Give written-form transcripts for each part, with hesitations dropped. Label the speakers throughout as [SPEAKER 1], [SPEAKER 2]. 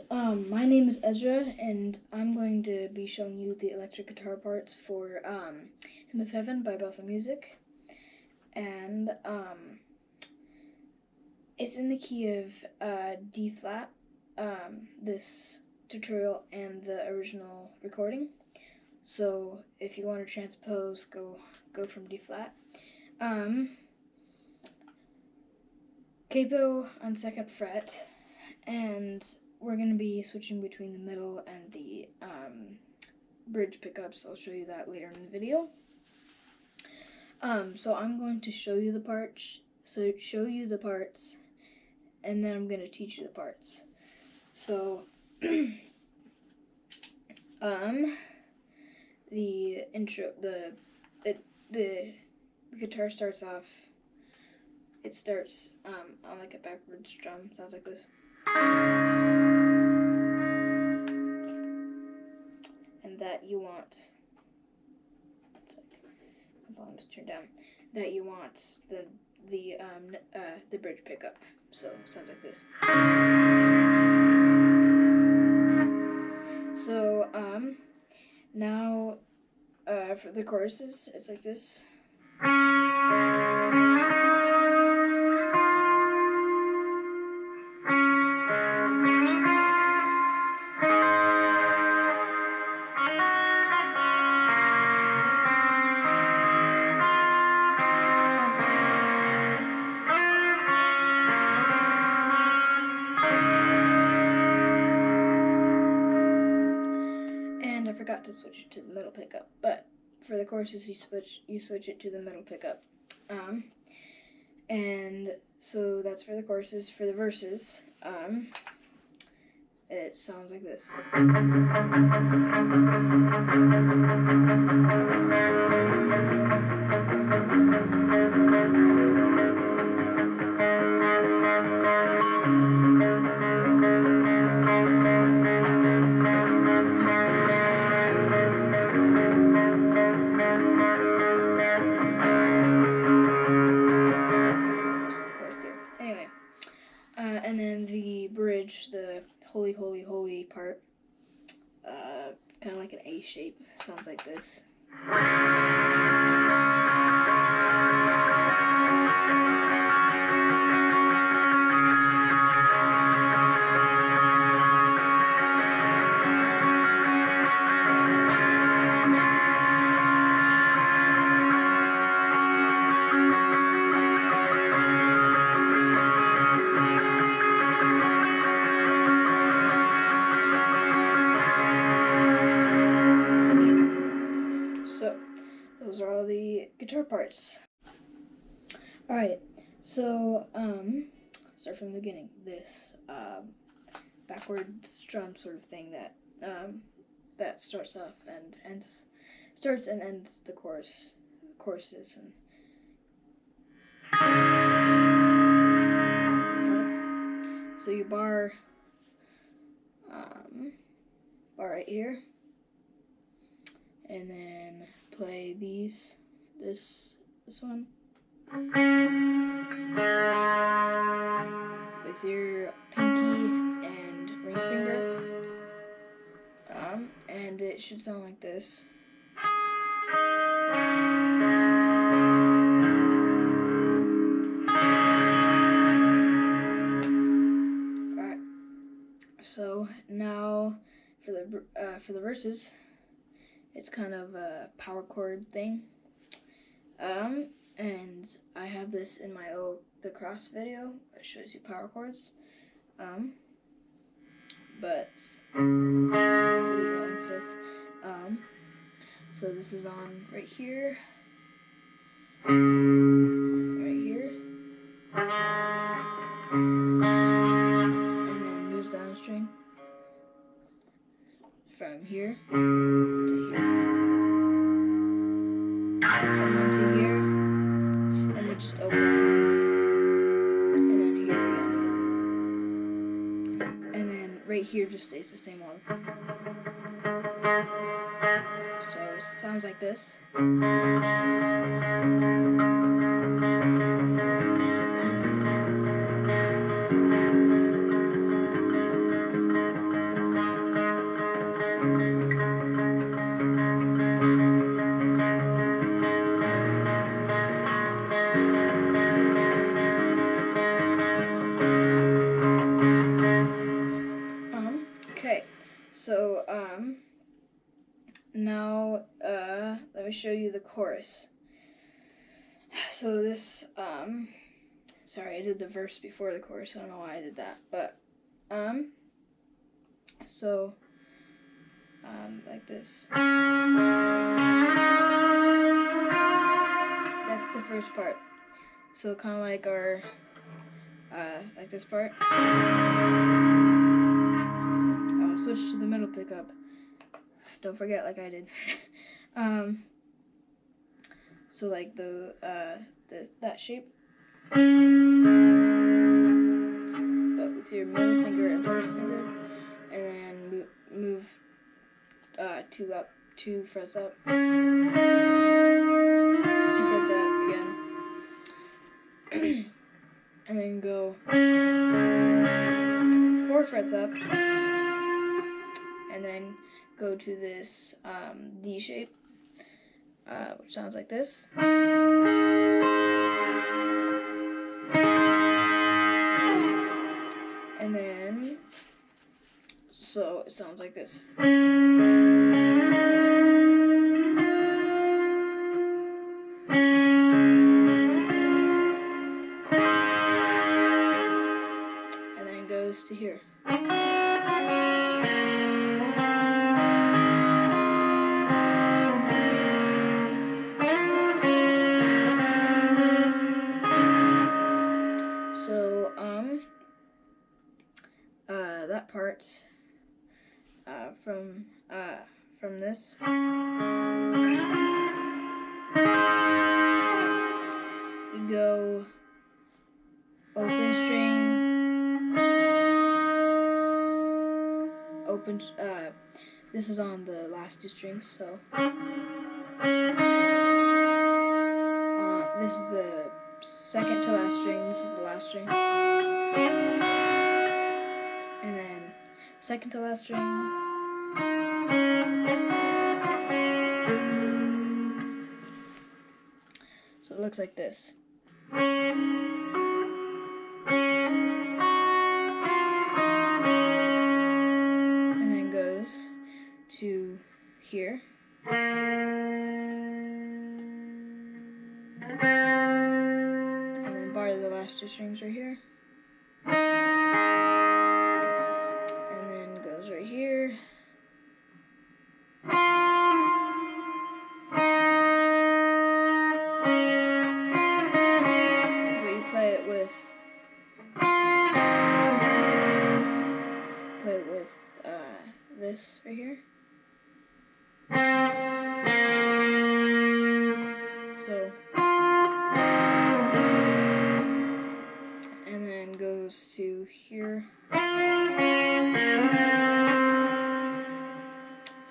[SPEAKER 1] My name is Ezra, and I'm going to be showing you the electric guitar parts for Hymn of Heaven by Bethel Music. And it's in the key of D flat, this tutorial and the original recording. So if you want to transpose, go from D flat. Capo on 2nd fret, and we're going to be switching between the middle and the bridge pickups. I'll show you that later in the video. So I'm going to show you the parts, and then I'm going to teach you the parts. So, the intro, the guitar starts off. It starts on like a backwards drum. Sounds like this. And that you want. It's like my volume's turned down. That you want the bridge pickup. So it sounds like this. So now for the choruses, it's like this. And I forgot to switch it to the middle pickup, but for the choruses you switch it to the middle pickup. And so that's for the choruses. For the verses, it sounds like this. And then the bridge, the holy, holy, holy part, it's kind of like an A shape. Sounds like this. So, those are all the guitar parts. Alright, so, start from the beginning. This, backwards drum sort of thing that starts off and ends the choruses. And so you bar right here, and then play this one with your pinky and ring finger, and it should sound like this. Alright, so now for the verses, it's kind of a power chord thing. And I have this in my the cross video. It shows you power chords. But so this is on right here, and then moves down the string from here to here, and then to here, and then just open, and then here again, and then right here just stays the same one. So it sounds like this. Okay, so now let me show you the chorus. So this sorry, I did the verse before the chorus. I don't know why I did that, but so like this. That's the first part. So kind of like our like this part. I'll switch to the middle pickup. Don't forget, like I did. So like that shape, but with your middle finger and pointer finger, and then move two frets up, 2 frets up again, and then go 4 frets up, and then go to this D shape, which sounds like this. And then, so it sounds like this. And then goes to here. So, that part's from this. You go open string, open. This is on the last 2 strings, so this is the second to last string. This is the last string, and then second to last string. So it looks like this. And then goes to here. And then bar the last 2 strings right here. And then goes right here. Play it with this right here. So, and then goes to here.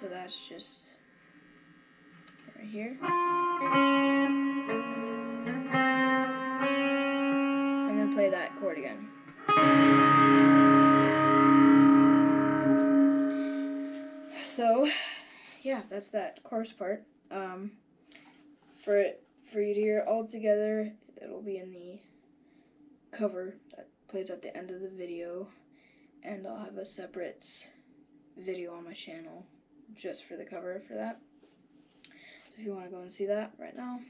[SPEAKER 1] So that's just right here. And then play that chord again. So, yeah, that's that chorus part. For you to hear all together, it'll be in the cover that plays at the end of the video, and I'll have a separate video on my channel just for the cover for that. So if you want to go and see that right now,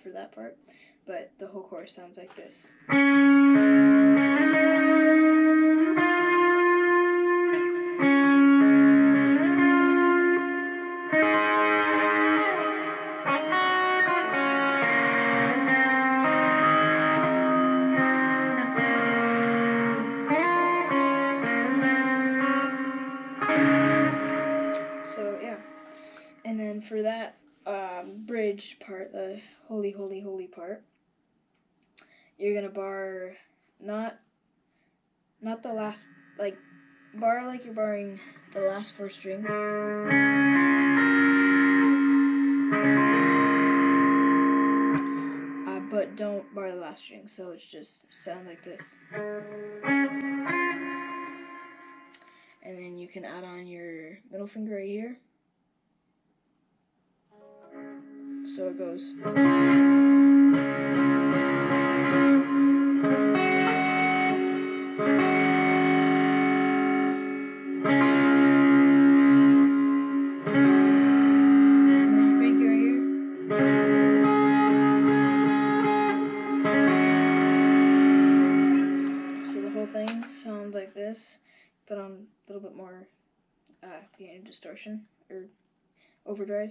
[SPEAKER 1] for that part. But the whole chorus sounds like this. So yeah, and then for that bridge part, the holy, holy, holy part, you're gonna bar not the last, like bar like you're barring the last 4 string, but don't bar the last string. So it's just sound like this. And then you can add on your middle finger right here. So it goes. put on a little bit more gain and distortion or overdrive.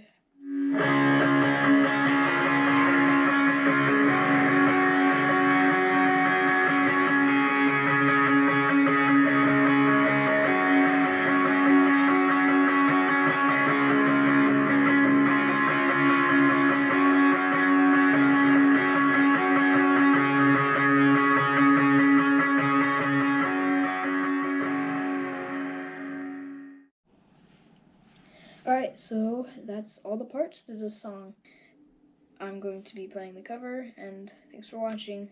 [SPEAKER 1] Alright, so that's all the parts to this song. I'm going to be playing the cover, and thanks for watching.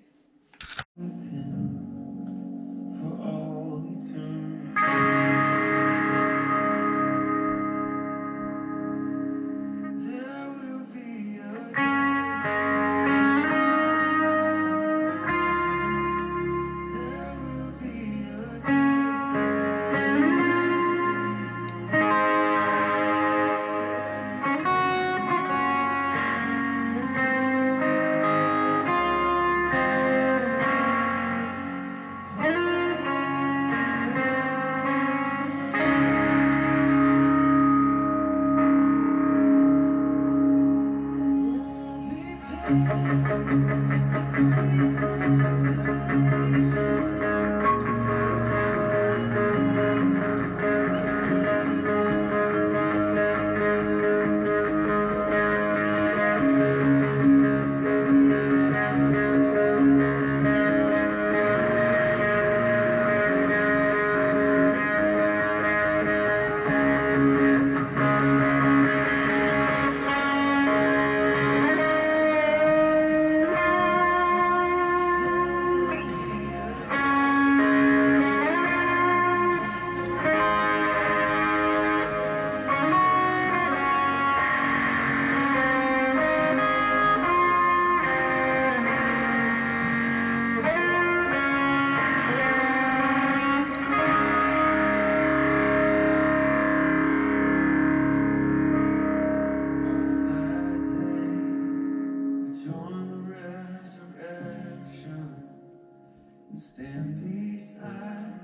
[SPEAKER 2] Stand beside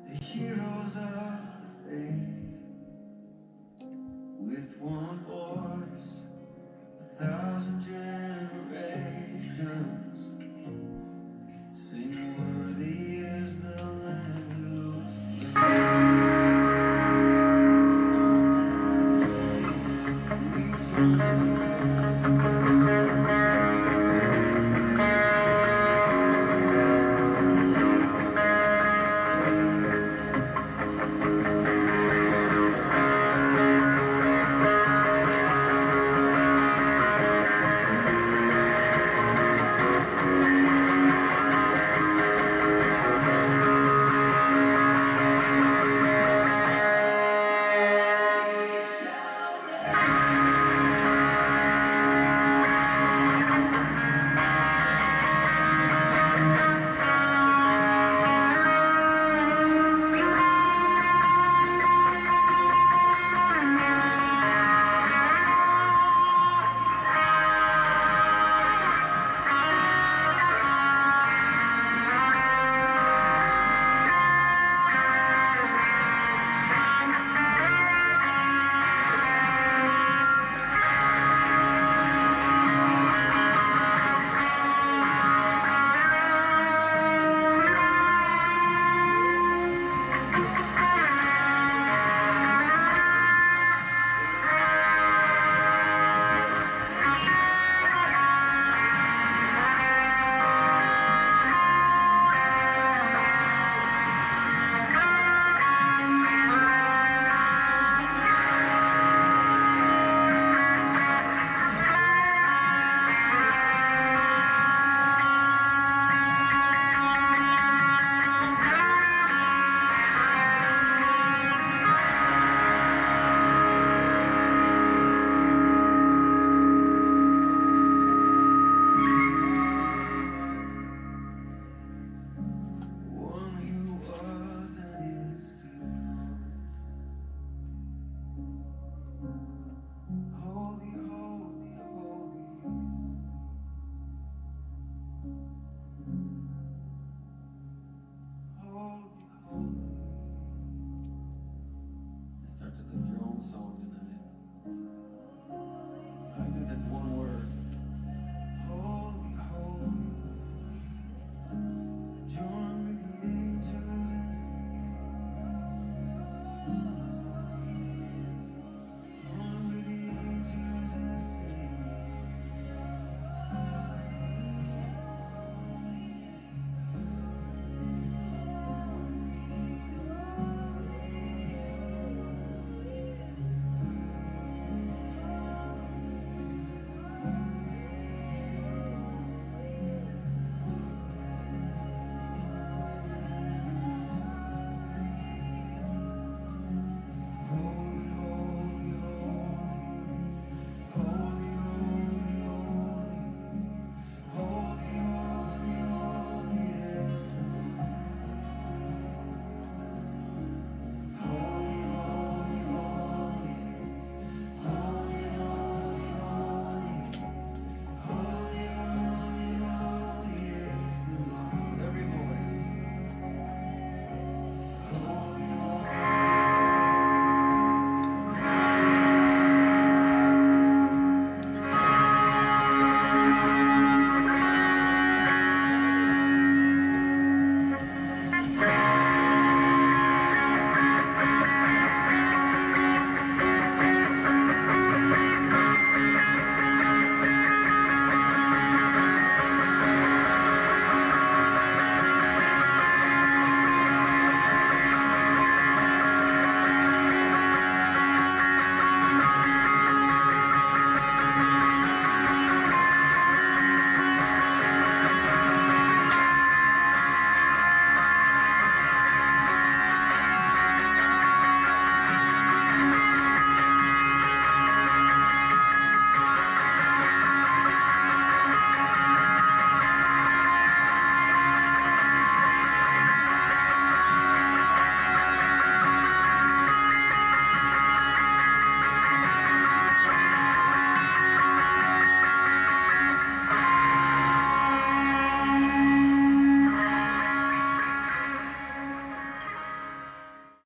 [SPEAKER 2] the heroes of the faith with one voice, 1,000